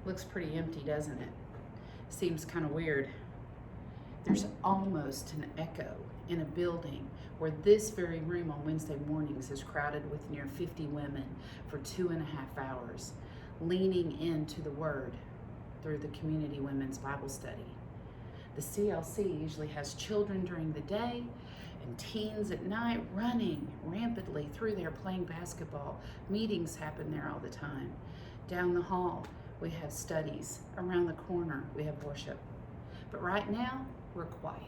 Looks pretty empty, doesn't it? Seems kind of weird. There's almost an echo in a building where this very room on Wednesday mornings is crowded with near 50 women for 2.5 hours, leaning into the Word through the Community Women's Bible Study. The CLC usually has children during the day and teens at night running rampantly through there playing basketball. Meetings happen there all the time. Down the hall, we have studies. Around the corner, we have worship. But right now, we're quiet.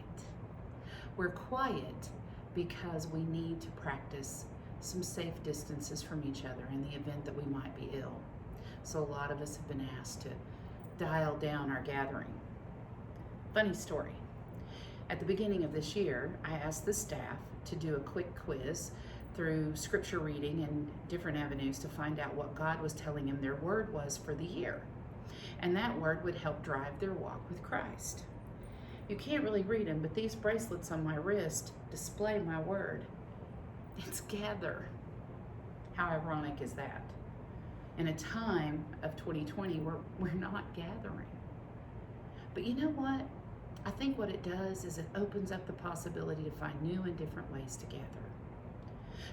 We're quiet because we need to practice some safe distances from each other in the event that we might be ill. So a lot of us have been asked to dial down our gathering. Funny story. At the beginning of this year, I asked the staff to do a quick quiz through scripture reading and different avenues to find out what God was telling them their word was for the year. And that word would help drive their walk with Christ. You can't really read them, but these bracelets on my wrist display my word. It's gather. How ironic is that? In a time of 2020, we're not gathering. But you know what? I think what it does is it opens up the possibility to find new and different ways to gather.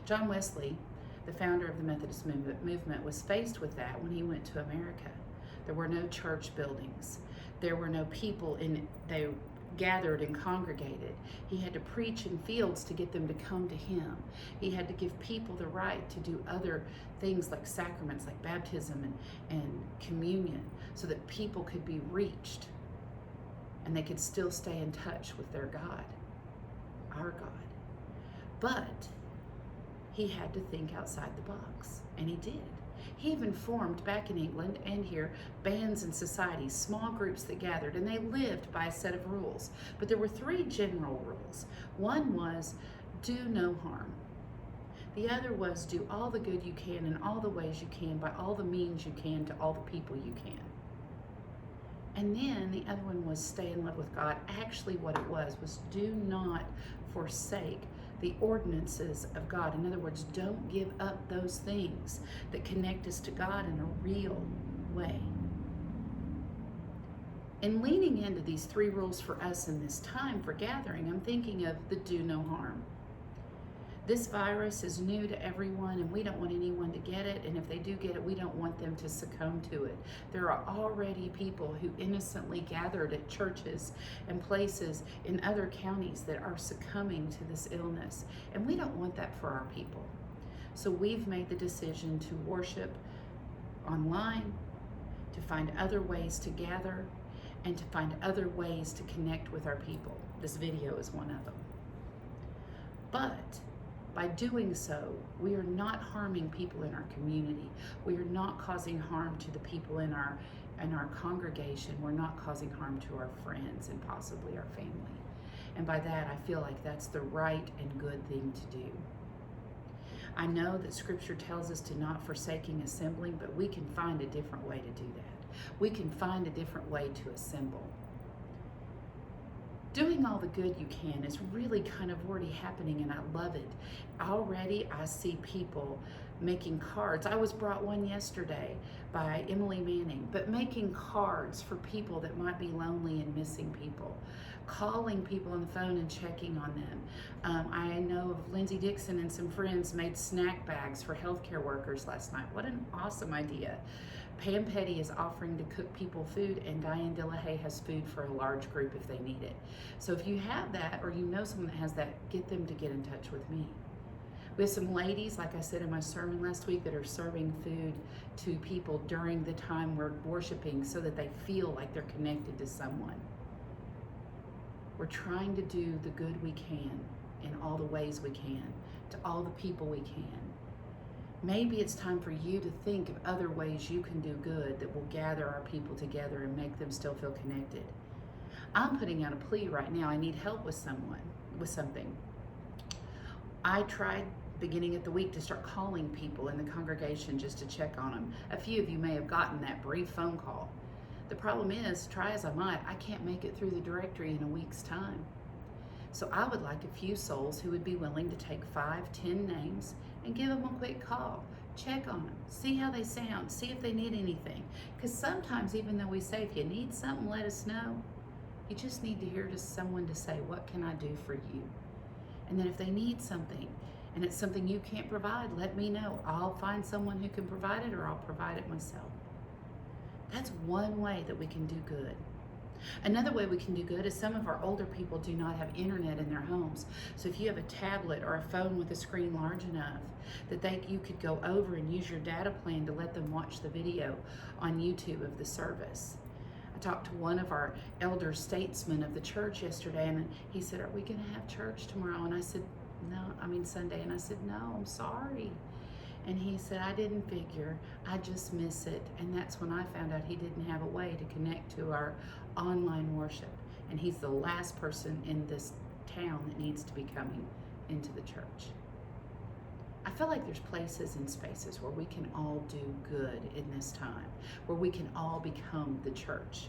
John Wesley, the founder of the Methodist movement, was faced with that when he went to America. There were no church buildings. There were no people they gathered and congregated. He had to preach in fields to get them to come to him. He had to give people the right to do other things like sacraments, like baptism and communion, so that people could be reached and they could still stay in touch with their God, our God. But he had to think outside the box, and he did. He even formed, back in England and here, bands and societies, small groups that gathered, and they lived by a set of rules. But there were 3 general rules. One was, do no harm. The other was, do all the good you can in all the ways you can, by all the means you can, to all the people you can. And then the other one was, stay in love with God. Actually, what it was do not forsake the ordinances of God. In other words, don't give up those things that connect us to God in a real way. In leaning into these 3 rules for us in this time for gathering, I'm thinking of the do no harm. This virus is new to everyone, and we don't want anyone to get it. And if they do get it, we don't want them to succumb to it. There are already people who innocently gathered at churches and places in other counties that are succumbing to this illness. And we don't want that for our people. So we've made the decision to worship online, to find other ways to gather, and to find other ways to connect with our people. This video is one of them. But by doing so, we are not harming people in our community. We are not causing harm to the people in our congregation. We're not causing harm to our friends and possibly our family. And by that, I feel like that's the right and good thing to do. I know that Scripture tells us to not forsaking assembling, but we can find a different way to do that. We can find a different way to assemble. Doing all the good you can is really kind of already happening, and I love it. Already I see people making cards. I was brought one yesterday by Emily Manning, but making cards for people that might be lonely and missing people. Calling people on the phone and checking on them. I know of Lindsay Dixon and some friends made snack bags for healthcare workers last night. What an awesome idea. Pam Petty is offering to cook people food, and Diane Dillahay has food for a large group if they need it. So if you have that, or you know someone that has that, get them to get in touch with me. We have some ladies, like I said in my sermon last week, that are serving food to people during the time we're worshiping so that they feel like they're connected to someone. We're trying to do the good we can in all the ways we can, to all the people we can. Maybe it's time for you to think of other ways you can do good that will gather our people together and make them still feel connected. I'm putting out a plea right now. I need help with something. I tried beginning of the week to start calling people in the congregation just to check on them. A few of you may have gotten that brief phone call. The problem is, try as I might, I can't make it through the directory in a week's time. So I would like a few souls who would be willing to take 5, 10 names and give them a quick call check on them, see how they sound, see if they need anything. Because sometimes, even though we say, if you need something, let us know, you just need to hear just someone to say, what can I do for you? And then if they need something, and it's something you can't provide, let me know. I'll find someone who can provide it, or I'll provide it myself. That's one way that we can do good. Another way we can do good is some of our older people do not have internet in their homes. So if you have a tablet or a phone with a screen large enough that you could go over and use your data plan to let them watch the video on YouTube of the service. I talked to one of our elder statesmen of the church yesterday, and he said, are we going to have church tomorrow? And I said, Sunday. And I said, no, I'm sorry. And he said, I didn't figure, I just miss it. And that's when I found out he didn't have a way to connect to our online worship. And he's the last person in this town that needs to be coming into the church. I feel like there's places and spaces where we can all do good in this time, where we can all become the church.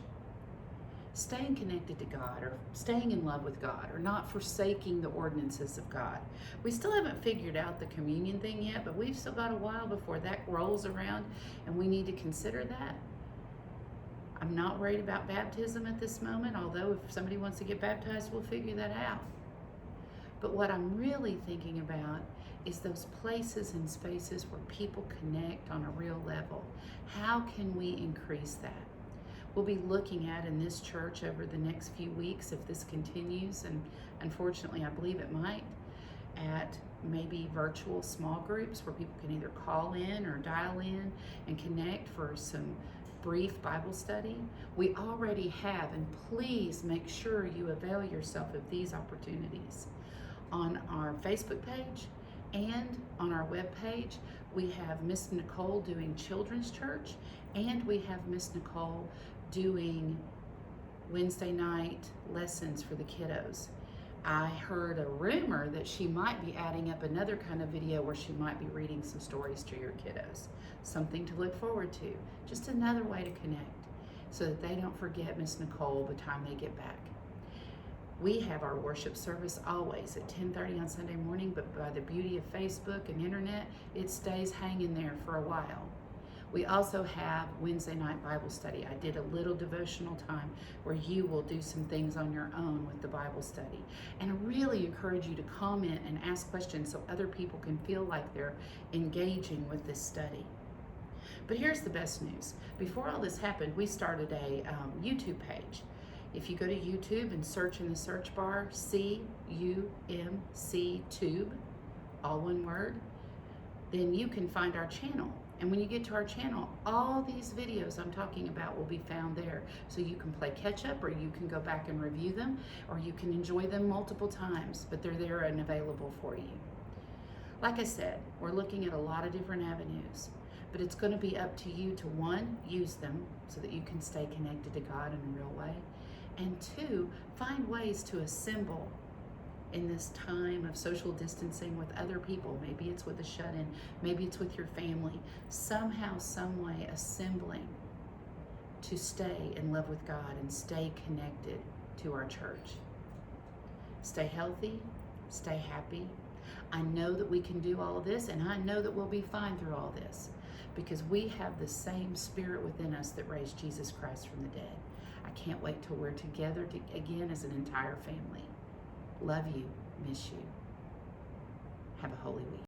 Staying connected to God, or staying in love with God, or not forsaking the ordinances of God. We still haven't figured out the communion thing yet, but we've still got a while before that rolls around, and we need to consider that. I'm not worried about baptism at this moment, although if somebody wants to get baptized, we'll figure that out. But what I'm really thinking about is those places and spaces where people connect on a real level. How can we increase that? We'll be looking at in this church over the next few weeks, if this continues, and unfortunately I believe it might, at maybe virtual small groups where people can either call in or dial in and connect for some brief Bible study. We already have, and please make sure you avail yourself of these opportunities. On our Facebook page and on our web page, we have Miss Nicole doing children's church, and we have Miss Nicole doing Wednesday night lessons for the kiddos. I heard a rumor that she might be adding up another kind of video where she might be reading some stories to your kiddos. Something to look forward to. Just another way to connect so that they don't forget Miss Nicole by the time they get back. We have our worship service always at 10:30 on Sunday morning, but by the beauty of Facebook and internet, it stays hanging there for a while. We also have Wednesday night Bible study. I did a little devotional time where you will do some things on your own with the Bible study. And I really encourage you to comment and ask questions so other people can feel like they're engaging with this study. But here's the best news. Before all this happened, we started a YouTube page. If you go to YouTube and search in the search bar, CUMC Tube, all one word, then you can find our channel. And when you get to our channel, all these videos I'm talking about will be found there. So you can play catch up, or you can go back and review them, or you can enjoy them multiple times, but they're there and available for you. Like I said, we're looking at a lot of different avenues, but it's going to be up to you to, one, use them so that you can stay connected to God in a real way, and two, find ways to assemble in this time of social distancing with other people. Maybe it's with a shut-in, maybe it's with your family. Somehow, some way, assembling to stay in love with God and stay connected to our church. Stay healthy, stay happy. I know that we can do all of this, and I know that we'll be fine through all this because we have the same Spirit within us that raised Jesus Christ from the dead. I can't wait till we're together again as an entire family. Love you, miss you. Have a holy week.